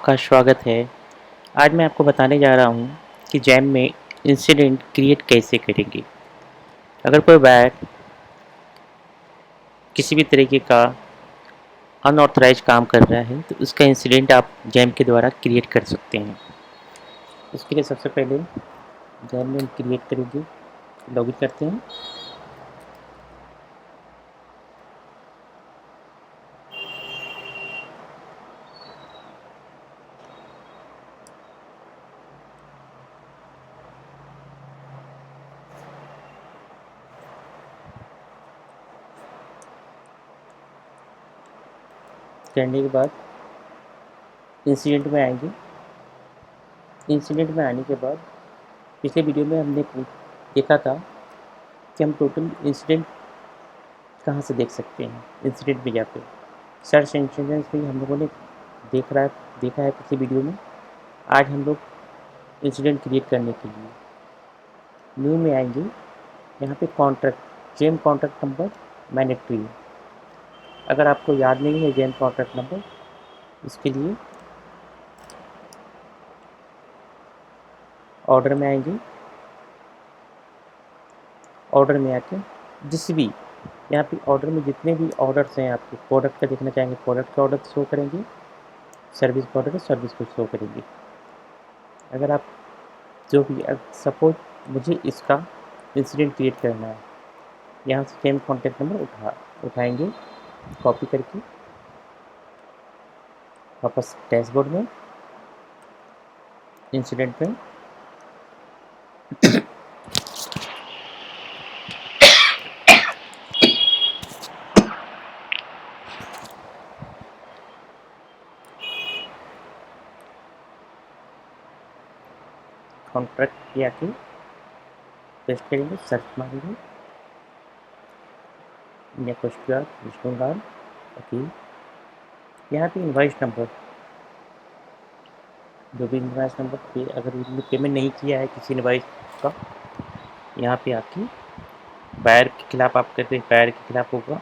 का स्वागत है। आज मैं आपको बताने जा रहा हूँ कि जैम में इंसिडेंट क्रिएट कैसे करेंगे। अगर कोई बार किसी भी तरीके का अनऑथराइज काम कर रहा है तो उसका इंसिडेंट आप जैम के द्वारा क्रिएट कर सकते हैं। उसके लिए सबसे पहले जैम में क्रिएट करेंगे, लॉगिन करते हैं। करने के बाद इंसिडेंट में आएंगे। इंसिडेंट में आने के बाद पिछले वीडियो में हमने देखा था कि हम टोटल इंसिडेंट कहाँ से देख सकते हैं। इंसिडेंट में जाकर सर्च इंसिडेंट्स भी हम लोगों ने देखा है पिछली वीडियो में। आज हम लोग इंसिडेंट क्रिएट करने के लिए न्यू में आएंगे। यहाँ पे contract GeM contract number mandatory है। अगर आपको याद नहीं है जेम कॉन्ट्रैक्ट नंबर, इसके लिए ऑर्डर में आएंगे। ऑर्डर में आके जिस भी यहाँ पे ऑर्डर में जितने भी ऑर्डर्स हैं, आपके प्रोडक्ट का देखना चाहेंगे प्रोडक्ट का ऑर्डर शो करेंगे, सर्विस का ऑर्डर है सर्विस को शो करेंगे। अगर आप जो भी सपोज मुझे इसका इंसिडेंट क्रिएट करना है, यहाँ से सेम कॉन्टैक्ट नंबर उठाएंगे कॉपी करके वापस डैशबोर्ड में इंसिडेंट में कॉन्ट्रैक्ट किया कि पेस्ट करेंगे, सर्च मारेंगे India Coast Guard West Bengal. Okay, यहाँ पे इन्वाइस नंबर, जो भी इन्वाइस नंबर पे अगर इन्होंने पेमेंट नहीं किया है किसी इन्वाइस का, यहाँ पे आके बायर के खिलाफ आप करते हैं, बायर के खिलाफ होगा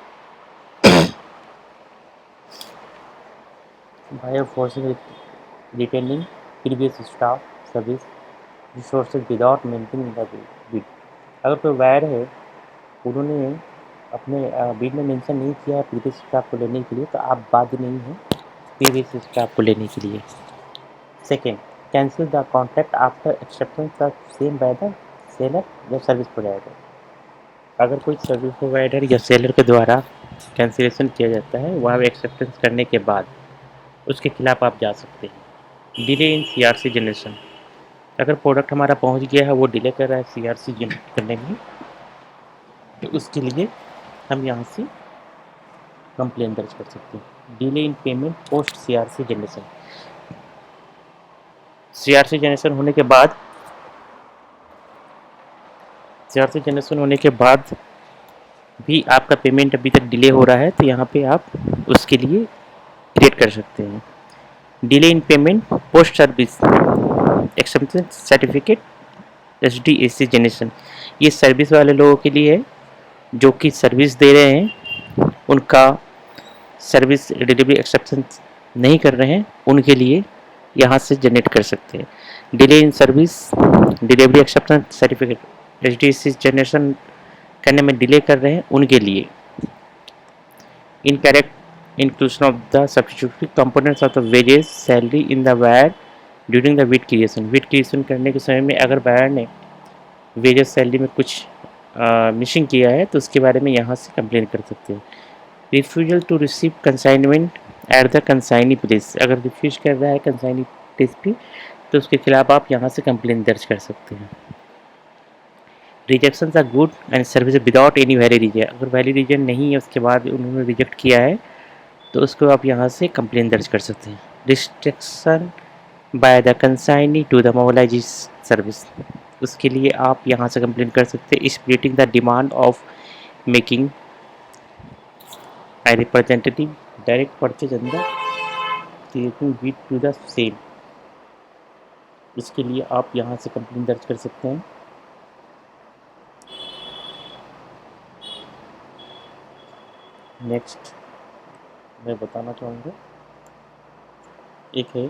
buyer forcing retaining previous staff service resources without maintaining the bid. अगर कोई बायर है, उन्होंने अपने बिड में मेंशन नहीं किया है प्रीवियस स्टाफ को लेने के लिए, तो आप बाध्य नहीं हैं प्रीवियस स्टाफ को लेने के लिए। Second, cancel the contract after acceptance the same by the seller या सर्विस प्रोवाइडर। अगर कोई सर्विस प्रोवाइडर या सेलर के द्वारा कैंसिलेशन किया जाता है, वह एक्सेप्टेंस करने के बाद उसके खिलाफ आप जा सकते हैं। डिले इन सीआरसी जनरेशन, अगर प्रोडक्ट हमारा पहुंच गया है, वो डिले कर रहा है सीआरसी जनरेट करने में, तो उसके लिए हम यहाँ से कंप्लेन दर्ज कर सकते हैं। Delay in payment post CRC generation, CRC generation होने के बाद सीआरसी जनरेशन होने के बाद भी आपका पेमेंट अभी तक डिले हो रहा है, तो यहाँ पे आप उसके लिए क्रिएट कर सकते हैं। Delay in payment post service acceptance certificate SDAC generation, ये सर्विस वाले लोगों के लिए है जो कि सर्विस दे रहे हैं, उनका सर्विस डिलीवरी एक्सेप्टेंस नहीं कर रहे हैं, उनके लिए यहाँ से जनरेट कर सकते हैं। Delay in service delivery acceptance certificate SDAC generation करने में डिले कर रहे हैं, उनके लिए incorrect inclusion of the substitutory components of the wages salary in the wire during the bid creation. Bid creation करने के समय में अगर बायर ने वेजेस सैलरी में कुछ मिसिंग किया है, तो उसके बारे में यहाँ से कंप्लेन कर सकते हैं। Refusal to receive consignment at the consignee place, अगर रिफ्यूज कर रहा है कंसाइनी प्लेस पे, तो उसके खिलाफ आप यहाँ से कंप्लेन दर्ज कर सकते हैं। Rejection are good and service without any valid reason, अगर वैलिड रीजन नहीं है उसके बाद उन्होंने रिजेक्ट किया है, तो उसको आप यहाँ से कंप्लेन दर्ज कर सकते हैं। Restriction by the consignee to the mobilization service, उसके लिए आप यहाँ से कंप्लेन कर सकते हैं। Splitting the demand of making I representative direct purchase अंदर creating bid to the sale, इसके लिए आप यहाँ से कंप्लेन दर्ज कर सकते हैं। नेक्स्ट मैं बताना चाहूँगा, एक है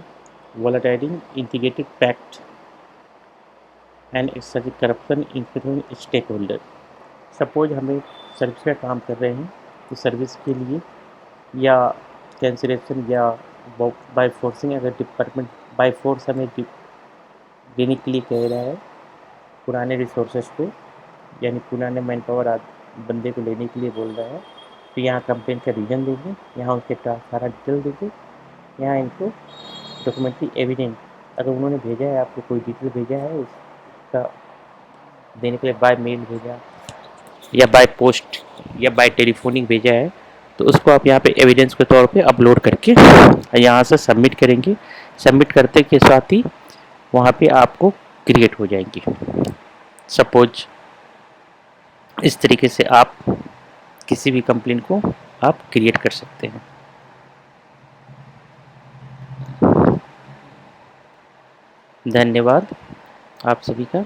validating integrated pact एंड एक्सर्जिक corruption including stakeholder. Suppose हमें सर्विस का काम कर रहे हैं तो सर्विस के लिए या कैंसिलेशन या बाय फोर्सिंग अगर डिपार्टमेंट बाय फोर्स हमें देने के लिए कह रहा है पुराने रिसोर्सेज को, यानी पुराने मैन पावर बंदे को लेने के लिए बोल रहा है, तो यहाँ कंप्लेन का रीज़न देंगे, यहाँ उनके सारा डिटेल देंगे, यहाँ इनको डॉक्यूमेंट्री एविडेंस अगर उन्होंने भेजा है आपको कोई डिटेल भेजा है उसका देने के लिए बाय मेल भेजा या बाय पोस्ट या बाय टेलीफोनिक भेजा है, तो उसको आप यहाँ पे एविडेंस के तौर पे अपलोड करके यहाँ से सबमिट करेंगे। सबमिट करते के साथ ही वहाँ पे आपको क्रिएट हो जाएंगी। सपोज इस तरीके से आप किसी भी कंप्लेन को आप क्रिएट कर सकते हैं। धन्यवाद आप सभी का।